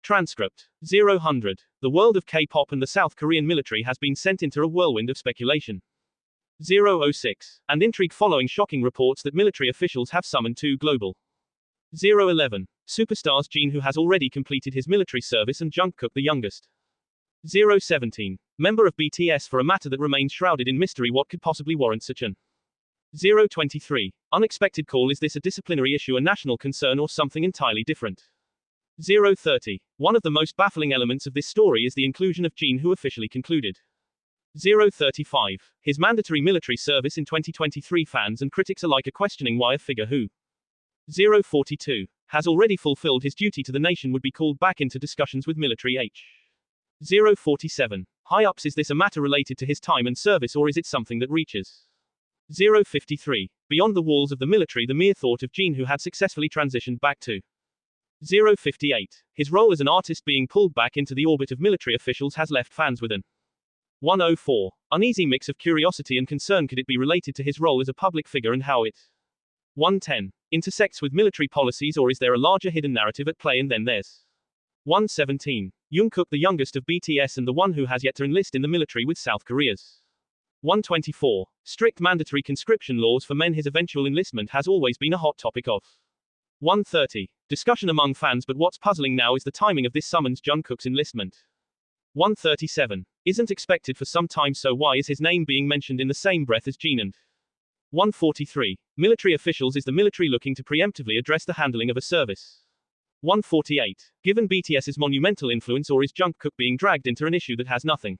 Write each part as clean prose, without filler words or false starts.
Transcript. 0:100. The world of K-pop and the South Korean military has been sent into a whirlwind of speculation. 0:06. And intrigue following shocking reports that military officials have summoned two global. 0:11. Superstars JIN, who has already completed his military service, and JUNGKOOK, the youngest. 0:17. Member of BTS for a matter that remains shrouded in mystery. What could possibly warrant such an 0:23. Unexpected call. Is this a disciplinary issue, a national concern, or something entirely different? 0:30. One of the most baffling elements of this story is the inclusion of JIN, who officially concluded. 0:35. His mandatory military service in 2023. Fans and critics alike are questioning why a figure who 0:42 has already fulfilled his duty to the nation would be called back into discussions with military H. 0:47. High-ups. Is this a matter related to his time and service, or is it something that reaches 0:53 beyond the walls of the military? The mere thought of JIN, who had successfully transitioned back to 0:58. His role as an artist being pulled back into the orbit of military officials has left fans with an 104 uneasy mix of curiosity and concern. Could it be related to his role as a public figure and how it 110 intersects with military policies, or is there a larger hidden narrative at play? And then there's 117. Jungkook, the youngest of BTS and the one who has yet to enlist in the military with South Korea's 124 strict mandatory conscription laws for men. His eventual enlistment has always been a hot topic of 130 discussion among fans, but what's puzzling now is the timing of this summons. Jungkook's enlistment 137 isn't expected for some time, so why is his name being mentioned in the same breath as JIN and 143 military officials? Is the military looking to preemptively address the handling of a service 148 given BTS's monumental influence, or is Jungkook being dragged into an issue that has nothing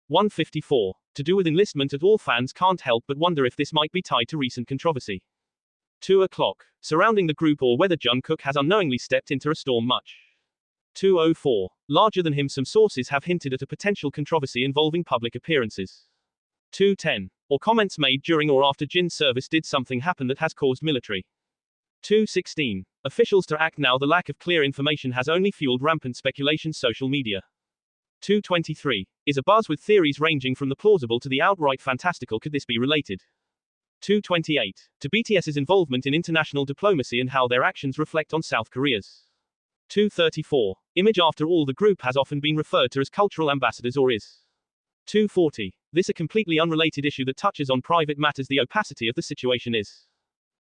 154 to do with enlistment at all? Fans can't help but wonder if this might be tied to recent controversy 2 o'clock surrounding the group, or whether Jungkook has unknowingly stepped into a storm. Much 2:04 larger than him. Some sources have hinted at a potential controversy involving public appearances 2:10 or comments made during or after JIN's service. Did something happen that has caused military 2:16 officials to act now? The lack of clear information has only fueled rampant speculation. Social media 2:23 is abuzz with theories ranging from the plausible to the outright fantastical. Could this be related 2:28 to BTS's involvement in international diplomacy and how their actions reflect on South Korea's 2:34 image? After all, the group has often been referred to as cultural ambassadors. Or is 2:40 this a completely unrelated issue that touches on private matters? The opacity of the situation is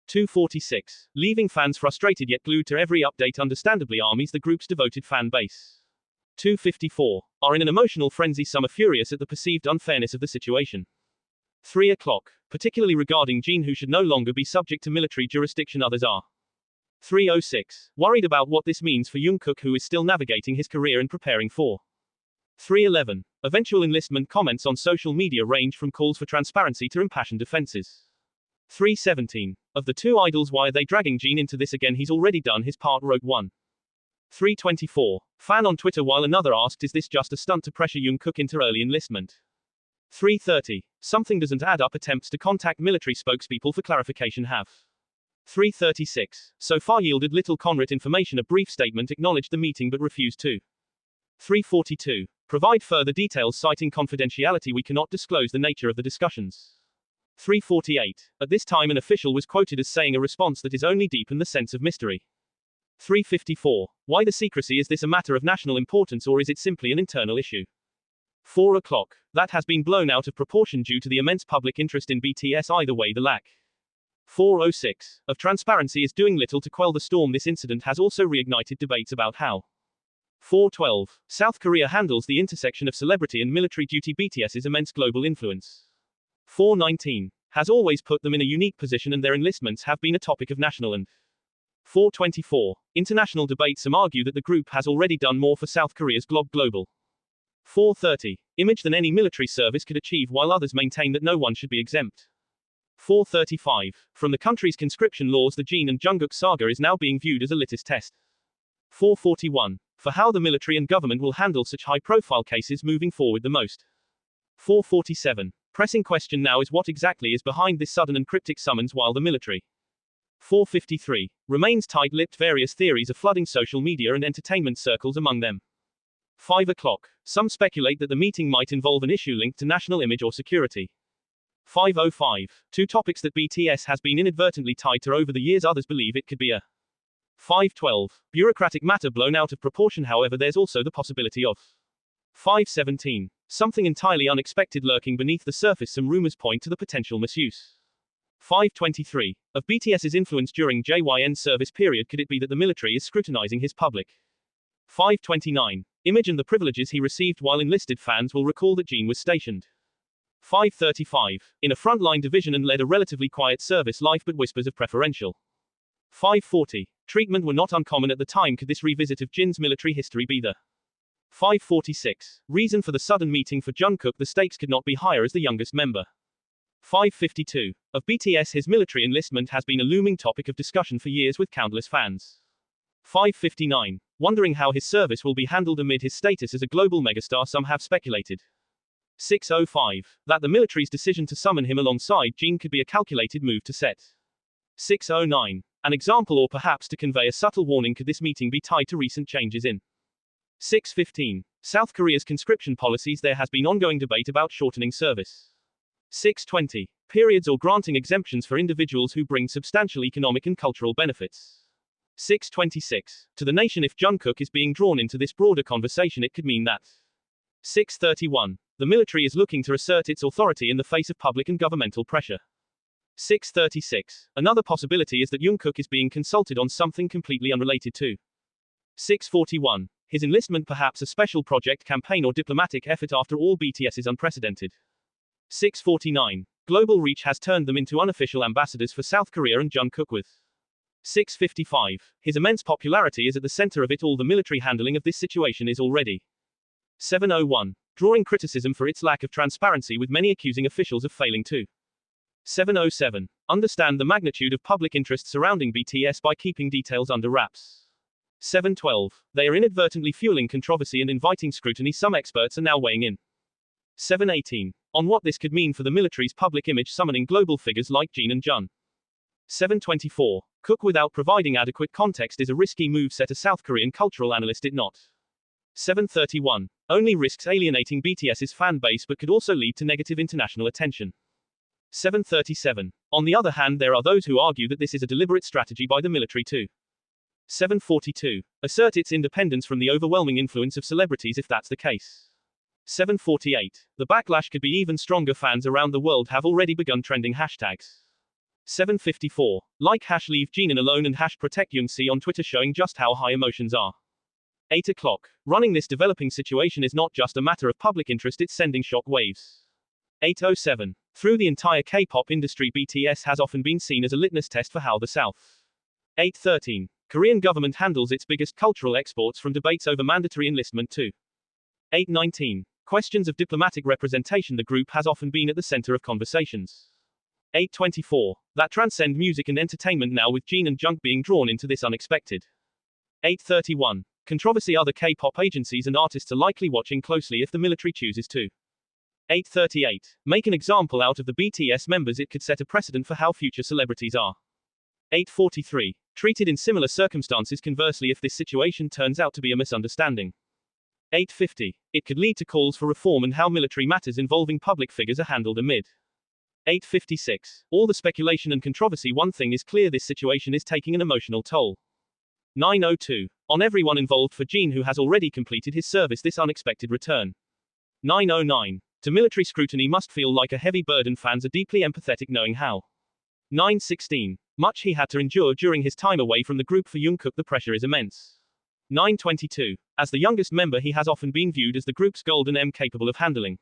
2:46 leaving fans frustrated yet glued to every update. Understandably, armies, the group's devoted fan base 2:54 are in an emotional frenzy. Some are furious at the perceived unfairness of the situation. 3 o'clock particularly regarding JIN, who should no longer be subject to military jurisdiction. Others are 3:06 worried about what this means for Jungkook, who is still navigating his career and preparing for 3:11 eventual enlistment. Comments on social media range from calls for transparency to impassioned defenses. 3:17 of the two idols, why are they dragging JIN into this again? He's already done his part, wrote one 3:24 fan on Twitter, while another asked, is this just a stunt to pressure Jungkook into early enlistment? 3:30 something doesn't add up. Attempts to contact military spokespeople for clarification have 3:36 so far yielded little concrete information. A brief statement acknowledged the meeting but refused to 3:42 provide further details, citing confidentiality. We cannot disclose the nature of the discussions. 3:48 at this time an official was quoted as saying a response that is only deepen the sense of mystery. 3:54 why the secrecy? Is this a matter of national importance, or is it simply an internal issue? 4 o'clock that has been blown out of proportion due to the immense public interest in BTS. Either way, the lack 4:06 of transparency is doing little to quell the storm. This incident has also reignited debates about how 4:12 South Korea handles the intersection of celebrity and military duty. BTS's immense global influence 4:19 has always put them in a unique position, and their enlistments have been a topic of national and 4:24 international debate. Some argue that the group has already done more for South Korea's global 4:30 image than any military service could achieve, while others maintain that no one should be exempt. 4:35 from the country's conscription laws, the JIN and JUNGKOOK saga is now being viewed as a litmus test 4:41 for how the military and government will handle such high-profile cases moving forward. The most 4:47 pressing question now is what exactly is behind this sudden and cryptic summons, while the military 4:53 remains tight-lipped. Various theories are flooding social media and entertainment circles, among them 5 o'clock some speculate that the meeting might involve an issue linked to national image or security. 5:05 two topics that BTS has been inadvertently tied to over the years. Others believe it could be a 512. Bureaucratic matter blown out of proportion. However, there's also the possibility of 517. Something entirely unexpected lurking beneath the surface. Some rumors point to the potential misuse. 523. Of BTS's influence during JYN's service period. Could it be that the military is scrutinizing his public 529. Image and the privileges he received while enlisted. Fans will recall that JIN was stationed 535. In a frontline division and led a relatively quiet service life, but whispers of preferential 540. Treatment were not uncommon at the time. Could this revisit of JIN's military history be the 546. Reason for the sudden meeting for Jungkook? The stakes could not be higher as the youngest member. 552. Of BTS, his military enlistment has been a looming topic of discussion for years with countless fans. 559. Wondering how his service will be handled amid his status as a global megastar. Some have speculated 605. That the military's decision to summon him alongside JIN could be a calculated move to set 609. An example, or perhaps to convey a subtle warning. Could this meeting be tied to recent changes in 615. South Korea's conscription policies? There has been ongoing debate about shortening service 620. Periods or granting exemptions for individuals who bring substantial economic and cultural benefits. 626. To the nation, if Jungkook is being drawn into this broader conversation, it could mean that 631. The military is looking to assert its authority in the face of public and governmental pressure. 636. Another possibility is that Jungkook is being consulted on something completely unrelated to 641. His enlistment, perhaps a special project, campaign, or diplomatic effort. After all, BTS is unprecedented. 649. Global reach has turned them into unofficial ambassadors for South Korea and Jungkook with 655. His immense popularity is at the center of it all. The military handling of this situation is already 701. Drawing criticism for its lack of transparency, with many accusing officials of failing to 707. Understand the magnitude of public interest surrounding BTS by keeping details under wraps. 712. They are inadvertently fueling controversy and inviting scrutiny. Some experts are now weighing in 718. On what this could mean for the military's public image, summoning global figures like JIN and JUNGKOok. 724. Cook without providing adequate context is a risky move, said a South Korean cultural analyst. It not 731. Only risks alienating BTS's fan base, but could also lead to negative international attention. 737. On the other hand, there are those who argue that this is a deliberate strategy by the military to 742. Assert its independence from the overwhelming influence of celebrities. If that's the case. 748. The backlash could be even stronger. Fans around the world have already begun trending hashtags. 754. Like #leave JIN alone and #protect Youngsi on Twitter, showing just how high emotions are. 8 o'clock. Running this developing situation is not just a matter of public interest, it's sending shock waves. 807. Through the entire K-pop industry, BTS has often been seen as a litmus test for how the South 813. Korean government handles its biggest cultural exports, from debates over mandatory enlistment to 819. Questions of diplomatic representation. The group has often been at the center of conversations. 824. That transcend music and entertainment now, with JIN and JUNGKOok being drawn into this unexpected 831. Controversy. Other K-pop agencies and artists are likely watching closely if the military chooses to 838. Make an example out of the BTS members. It could set a precedent for how future celebrities are 843. Treated in similar circumstances. Conversely, if this situation turns out to be a misunderstanding 850. It could lead to calls for reform and how military matters involving public figures are handled amid 856. All the speculation and controversy. One thing is clear, this situation is taking an emotional toll. 902. On everyone involved. For JIN, who has already completed his service, this unexpected return 909. To military scrutiny must feel like a heavy burden. Fans are deeply empathetic knowing how 916. Much he had to endure during his time away from the group. For Jungkook, the pressure is immense. 922. As the youngest member, he has often been viewed as the group's golden M, capable of handling